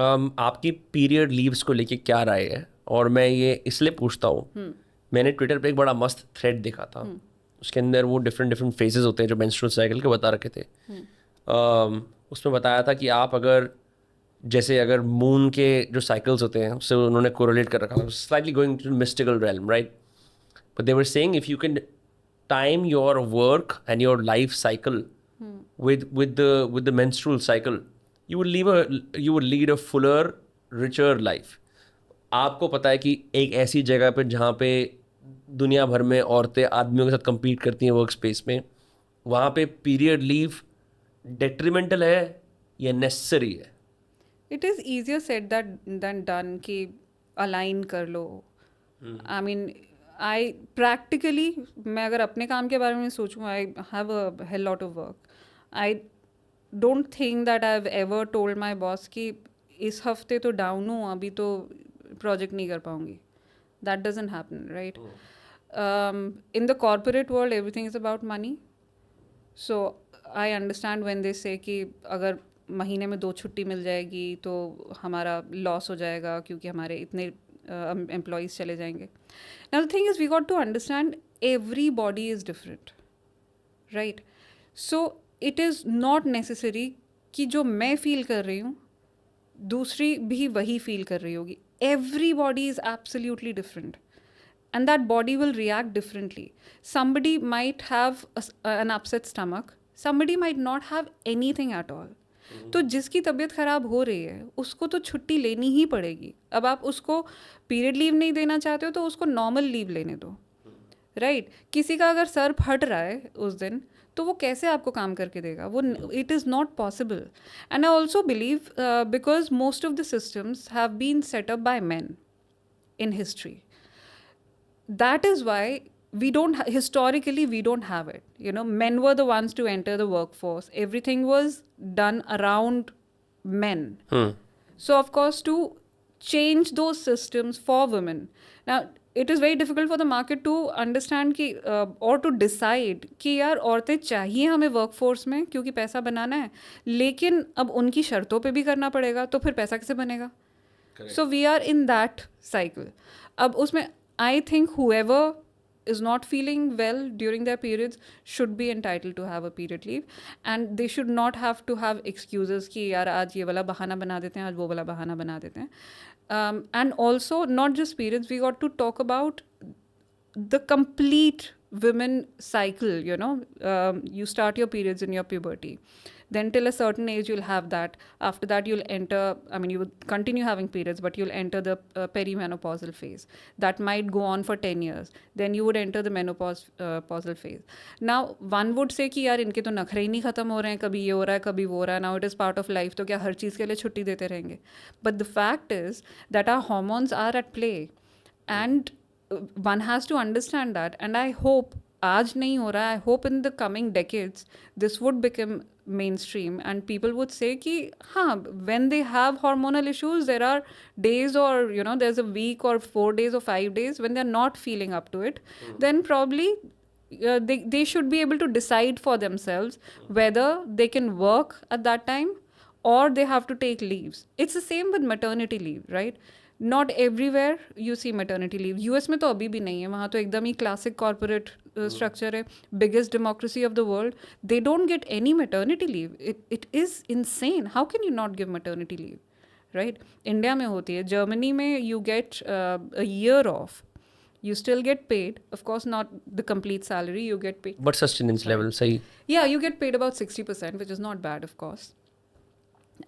आपकी period leaves को लेके क्या राय है? और मैं ये इसलिए पूछता हूँ, मैंने ट्विटर पे एक बड़ा मस्त थ्रेड देखा था। उसके अंदर वो डिफरेंट डिफरेंट फेजेस होते हैं जो मेंस्ट्रुअल साइकिल के बता रखे थे। उसमें बताया था कि आप अगर जैसे अगर मून के जो साइकिल्स होते हैं उससे उन्होंने कोरिलेट कर रखा था, slightly going to mystical realm, right? But they were saying if you can time your work and your life cycle with the menstrual cycle, you will lead a fuller, richer life. आपको पता है कि एक ऐसी जगह पे जहाँ पे दुनिया भर में औरतें आदमियों के साथ compete करती हैं वर्क स्पेस में, वहाँ पे पीरियड लीव डेट्रीमेंटल है या नेसेसरी है? It is easier said that then done कि अलाइन कर लो. आई मीन आई प्रैक्टिकली, मैं अगर अपने काम के बारे में सोचूं, I have a hell lot of work. I don't think that I have ever told my boss कि इस हफ्ते तो डाउन हूँ, अभी तो प्रोजेक्ट नहीं कर पाऊंगी. That doesn't happen, right? In the corporate world, everything is about money. So I understand when they say कि अगर महीने में 2 छुट्टी मिल जाएगी तो हमारा लॉस हो जाएगा क्योंकि हमारे इतने एम्प्लॉयज़ चले जाएंगे. Now the thing is, we got to understand everybody is different, right? So it is not necessary कि जो मैं फील कर रही हूँ दूसरी भी वही फील कर रही होगी. Everybody is absolutely different. And that body will react differently. Somebody might have an upset stomach, somebody might not have anything at all. तो जिसकी तबीयत ख़राब हो रही है उसको तो छुट्टी लेनी ही पड़ेगी. अब आप उसको पीरियड लीव नहीं देना चाहते हो तो उसको नॉर्मल लीव लेने दो, राइट? किसी का अगर सर फट रहा है उस दिन तो वो कैसे आपको काम करके देगा? वो it is not possible. And I also believe because most of the systems have been set up by man in history. That is why historically we don't have it. Men were the ones to enter the workforce. Everything was done around men. So of course, to change those systems for women, now it is very difficult for the market to understand कि or to decide कि यार औरतें चाहिए हमें workforce में क्योंकि पैसा बनाना है, लेकिन अब उनकी शर्तों पे भी करना पड़ेगा तो फिर पैसा कैसे बनेगा? So we are in that cycle. अब उसमें I think whoever is not feeling well during their periods should be entitled to have a period leave, and they should not have to have excuses कि यार आज ये वाला बहाना बना देते हैं, आज वो वाला बहाना बना देते हैं. And also not just periods, we got to talk about the complete women cycle. You start your periods in your puberty, then till a certain age you'll have that. After that you'll enter, you would continue having periods, but you'll enter the perimenopausal phase. That might go on for 10 years. Then you would enter the menopausal phase. Now one would say कि यार इनके तो नखरे ही नहीं ख़त्म हो रहे हैं, कभी ये हो रहा है कभी वो हो रहा है, now it is part of life, तो क्या हर चीज़ के लिए छुट्टी देते रहेंगे? But the fact is that our hormones are at play, and one has to understand that. And I hope आज नहीं हो रहा, I hope in the coming decades this would become mainstream and people would say कि हाँ, when they have hormonal issues there are days, or there's a week or 4 days or 5 days when they're not feeling up to it. Then probably they should be able to decide for themselves whether they can work at that time or they have to take leaves. It's the same with maternity leave, right? Not everywhere you see maternity leave. US में तो अभी भी नहीं है, वहाँ तो एकदम ही classic corporate structure है, biggest democracy of the world. They don't get any maternity leave. It is insane. How can you not give maternity leave, right? India में होती है, Germany में you get a year off. You still get paid, of course not the complete salary, you get paid. But sustenance level, सही. Yeah, you get paid about 60%, which is not bad, of course.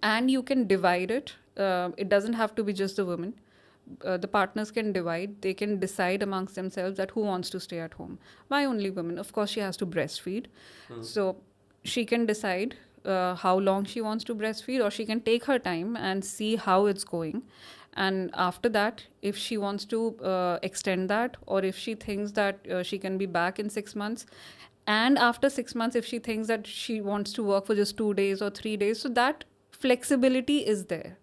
And you can divide it. It doesn't have to be just the women. The partners can divide. They can decide amongst themselves that who wants to stay at home. Why only women? Of course, she has to breastfeed. So she can decide how long she wants to breastfeed, or she can take her time and see how it's going. And after that, if she wants to extend that, or if she thinks that she can be back in 6 months, and after 6 months, if she thinks that she wants to work for just 2 days or 3 days, so that flexibility is there.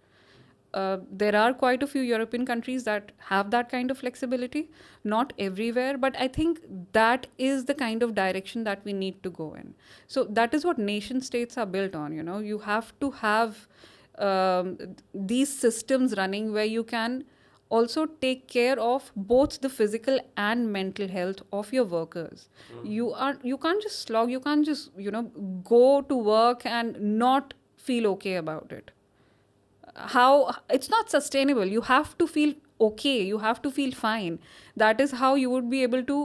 There are quite a few European countries that have that kind of flexibility. Not everywhere, but I think that is the kind of direction that we need to go in. So that is what nation states are built on. You have to have these systems running where you can also take care of both the physical and mental health of your workers. You can't just slog, you can't just go to work and not feel okay about it. How it's not sustainable. You have to feel okay, you have to feel fine. That is how you would be able to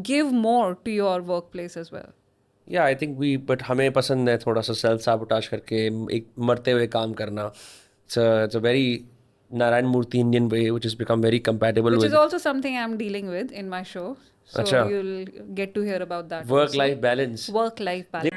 give more to your workplace as well. या I think we but हमें पसंद है थोड़ा सा self साबोटाज करके एक मरते हुए काम करना. It's a very Narayana Murthy Indian way which has become very compatible Which with is also something I'm dealing with in my show. So Acha. you'll get to hear about that. Work life balance. Work-life balance.